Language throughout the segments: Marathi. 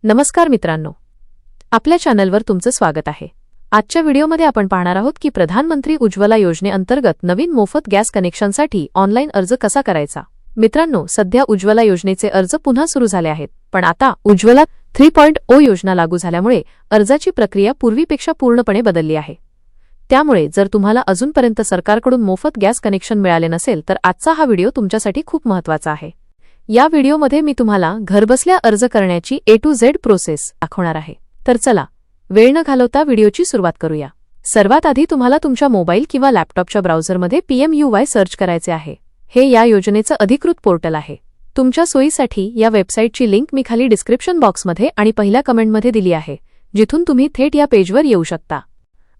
नमस्कार मित्रांनो, आपल्या चॅनलवर तुमचं स्वागत आहे। आजच्या व्हिडिओमध्ये आपण पाहणार आहोत की प्रधानमंत्री उज्ज्वला योजनेअंतर्गत नवीन मोफत गॅस कनेक्शनसाठी ऑनलाईन अर्ज कसा करायचा। मित्रांनो, सध्या उज्ज्वला योजनेचे अर्ज पुन्हा सुरू झाले आहेत, पण आता उज्ज्वला 3.0 योजना लागू झाल्यामुळे अर्जाची प्रक्रिया पूर्वीपेक्षा पूर्णपणे बदलली आहे। त्यामुळे जर तुम्हाला अजूनपर्यंत सरकारकडून मोफत गॅस कनेक्शन मिळाले नसेल तर आजचा हा व्हिडिओ तुमच्यासाठी खूप महत्त्वाचा आहे। या व्हिडिओमध्ये मी तुम्हाला घरबसल्या अर्ज करण्याची A to Z प्रोसेस दाखवणार आहे। तर चला, वेळ न घालवता व्हिडिओची सुरुवात करूया। सर्वात आधी तुम्हाला तुमच्या मोबाईल किंवा लॅपटॉपच्या ब्राउझरमध्ये PMUY सर्च करायचे आहे। हे या योजनेचं अधिकृत पोर्टल आहे। तुमच्या सोयीसाठी या वेबसाईटची लिंक मी खाली डिस्क्रिप्शन बॉक्समध्ये आणि पहिल्या कमेंटमध्ये दिली आहे, जिथून तुम्ही थेट या पेजवर येऊ शकता।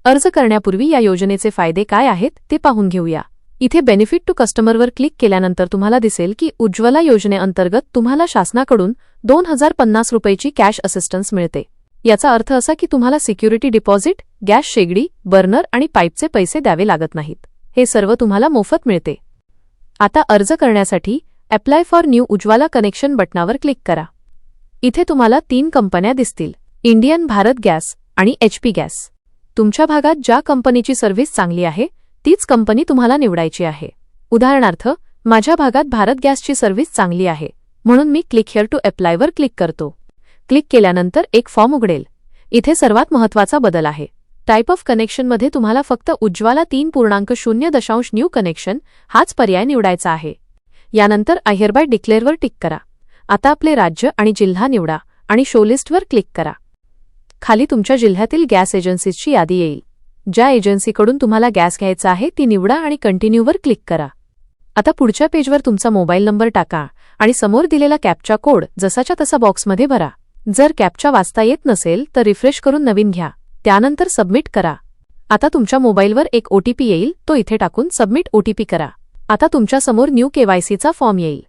अर्ज करण्यापूर्वी या योजनेचे फायदे काय आहेत ते पाहून घेऊया। इथे बेनिफिट टू कस्टमरवर क्लिक केल्यानंतर तुम्हाला दिसेल की उज्ज्वला योजनेअंतर्गत तुम्हाला शासनाकडून 2050 रुपयाची कॅश असिस्टन्स मिळते। याचा अर्थ असा की तुम्हाला सिक्युरिटी डिपॉझिट, गॅस शेगडी, बर्नर आणि पाईपचे पैसे द्यावे लागत नाहीत। हे सर्व तुम्हाला मोफत मिळते। आता अर्ज करण्यासाठी apply for new Ujjwala connection बटनावर क्लिक करा। इथे तुम्हाला 3 कंपन्या दिसतील, इंडियन, भारत गॅस आणि HP गॅस। तुमच्या भागात ज्या कंपनीची सर्व्हिस चांगली आहे तीच कंपनी तुम्हाला निवडायची आहे। उदाहरणार्थ, माझ्या भागात भारत गॅसची सर्व्हिस चांगली आहे, म्हणून मी क्लिक हिअर टू अप्लायवर क्लिक करतो। क्लिक केल्यानंतर एक फॉर्म उघडेल। इथे सर्वात महत्त्वाचा बदल आहे, टाइप ऑफ कनेक्शनमध्ये तुम्हाला फक्त उज्ज्वला 3.0 न्यू कनेक्शन हाच पर्याय निवडायचा आहे। यानंतर आय हिअरबाय डिक्लेअरवर टिक करा। आता आपले राज्य आणि जिल्हा निवडा आणि शो लिस्टवर क्लिक करा। खाली तुमच्या जिल्ह्यातील गॅस एजन्सीजची यादी येईल। ज्या एजन्सीकडून तुम्हाला गॅस घ्यायचा आहे ती निवडा आणि कंटिन्यूवर क्लिक करा। आता पुढच्या पेजवर तुमचा मोबाईल नंबर टाका आणि समोर दिलेला कॅप्चा कोड जसाच्या तसा बॉक्समध्ये भरा। जर कॅप्चा वाचता येत नसेल तर रिफ्रेश करून नवीन घ्या, त्यानंतर सबमिट करा। आता तुमच्या मोबाईलवर एक OTP येईल, तो इथे टाकून सबमिट OTP करा। आता तुमच्या समोर न्यू KYCचा फॉर्म येईल।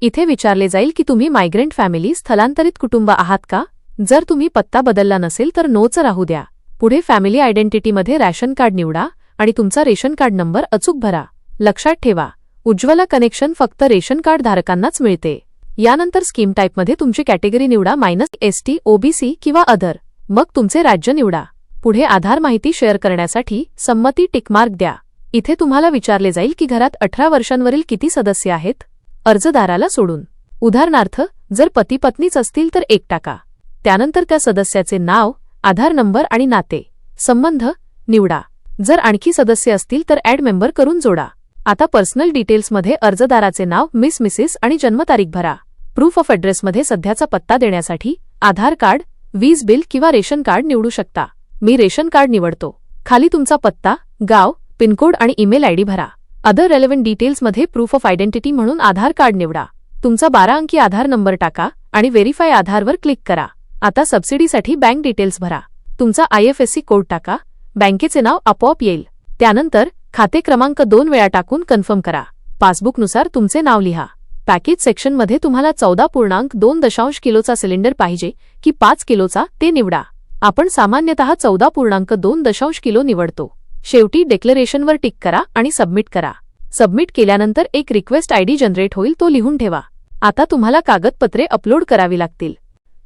इथे विचारले जाईल की तुम्ही मायग्रेंट फॅमिली, स्थलांतरित कुटुंब आहात का। जर तुम्ही पत्ता बदलला नसेल तर नोच राहू द्या। पुढे फॅमिली आयडेंटिटीमध्ये रॅशन कार्ड निवडा आणि तुमचा रेशन कार्ड नंबर अचूक भरा। लक्षात ठेवा, उज्ज्वला कनेक्शन फक्त रेशन कार्ड धारकांनाच मिळते। यानंतर स्कीम टाईपमध्ये तुमची कॅटेगरी निवडा, -ST, OBC किंवा अदर। मग तुमचे राज्य निवडा। पुढे आधार माहिती शेअर करण्यासाठी संमती टिकमार्क द्या। इथे तुम्हाला विचारले जाईल की घरात 18 वर्षांवरील किती सदस्य आहेत, अर्जदाराला सोडून। उदाहरणार्थ, जर पती पत्नीच असतील तर 1 टाका। त्यानंतर त्या सदस्याचे नाव, आधार नंबर आणि नाते संबंध निवडा। जर आणखी सदस्य असतील तर ॲड मेंबर करून जोडा। आता पर्सनल डिटेल्समध्ये अर्जदाराचे नाव, मिसेस आणि जन्मतारीख भरा। प्रूफ ऑफ ॲड्रेसमध्ये सध्याचा पत्ता देण्यासाठी आधार कार्ड, वीज बिल किंवा रेशन कार्ड निवडू शकता। मी रेशन कार्ड निवडतो। खाली तुमचा पत्ता, गाव, पिनकोड आणि ईमेल ID भरा। अदर रेलेव्हंट डिटेल्समध्ये प्रूफ ऑफ आयडेंटिटी म्हणून आधार कार्ड निवडा। तुमचा 12 अंकी आधार नंबर टाका आणि व्हेरीफाय आधारवर क्लिक करा। आता सबसिडीसाठी बँक डिटेल्स भरा। तुमचा IFSC कोड टाका, बँकेचे नाव आपोआप येईल। त्यानंतर खाते क्रमांक 2 वेळा टाकून कन्फर्म करा। पासबुकनुसार तुमचे नाव लिहा। पॅकेज सेक्शनमध्ये तुम्हाला 14.2 किलोचा सिलेंडर पाहिजे की 5 किलोचा ते निवडा। आपण सामान्यतः 14.2 किलो निवडतो। शेवटी डिक्लेरेशनवर टिक करा आणि सबमिट करा। सबमिट केल्यानंतर एक रिक्वेस्ट ID जनरेट होईल, तो लिहून ठेवा। आता तुम्हाला कागदपत्रे अपलोड करावी लागतील।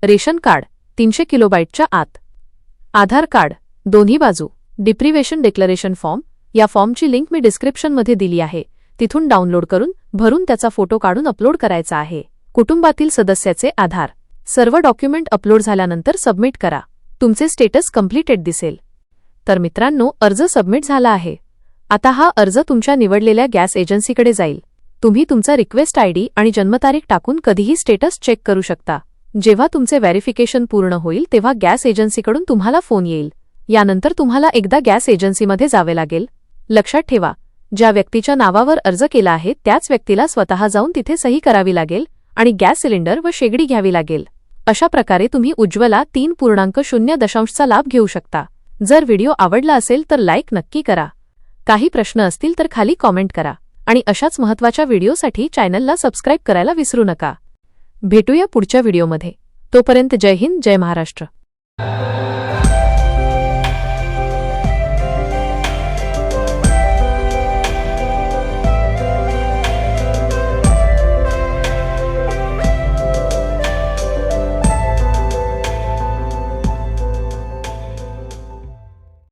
रेशन कार्ड 300 किलोबाईटच्या आत, आधार कार्ड दोन्ही बाजू, डिप्रिवेशन डिक्लेरेशन फॉर्म। या फॉर्मची लिंक मी डिस्क्रिप्शनमध्ये दिली आहे, तिथून डाउनलोड करून भरून त्याचा फोटो काढून अपलोड करायचा आहे। कुटुंबातील सदस्याचे आधार। सर्व डॉक्युमेंट अपलोड झाल्यानंतर सबमिट करा। तुमचे स्टेटस कंप्लीटेड दिसेल। तर मित्रांनो, अर्ज सबमिट झाला आहे। आता हा अर्ज तुमच्या निवडलेल्या गॅस एजन्सीकडे जाईल। तुम्ही तुमचा रिक्वेस्ट ID आणि जन्मतारीख टाकून कधीही स्टेटस चेक करू शकता। जेव्हा तुमचे व्हेरिफिकेशन पूर्ण होईल तेव्हा गॅस एजन्सीकडून तुम्हाला फोन येईल। यानंतर तुम्हाला एकदा गॅस एजन्सीमध्ये जावे लागेल। लक्षात ठेवा, ज्या व्यक्तीच्या नावावर अर्ज केला आहे त्याच व्यक्तीला स्वतः जाऊन तिथे सही करावी लागेल आणि गॅस सिलेंडर व शेगडी घ्यावी लागेल। अशा प्रकारे तुम्ही उज्ज्वला 3.0 चा लाभ घेऊ शकता। जर व्हिडिओ आवडला असेल तर लाईक नक्की करा। काही प्रश्न असतील तर खाली कॉमेंट करा आणि अशाच महत्त्वाच्या व्हिडिओसाठी चॅनलला सबस्क्राईब करायला विसरू नका। भेटूया पुढच्या व्हिडिओमध्ये। तोपर्यंत जय हिंद, जय महाराष्ट्र।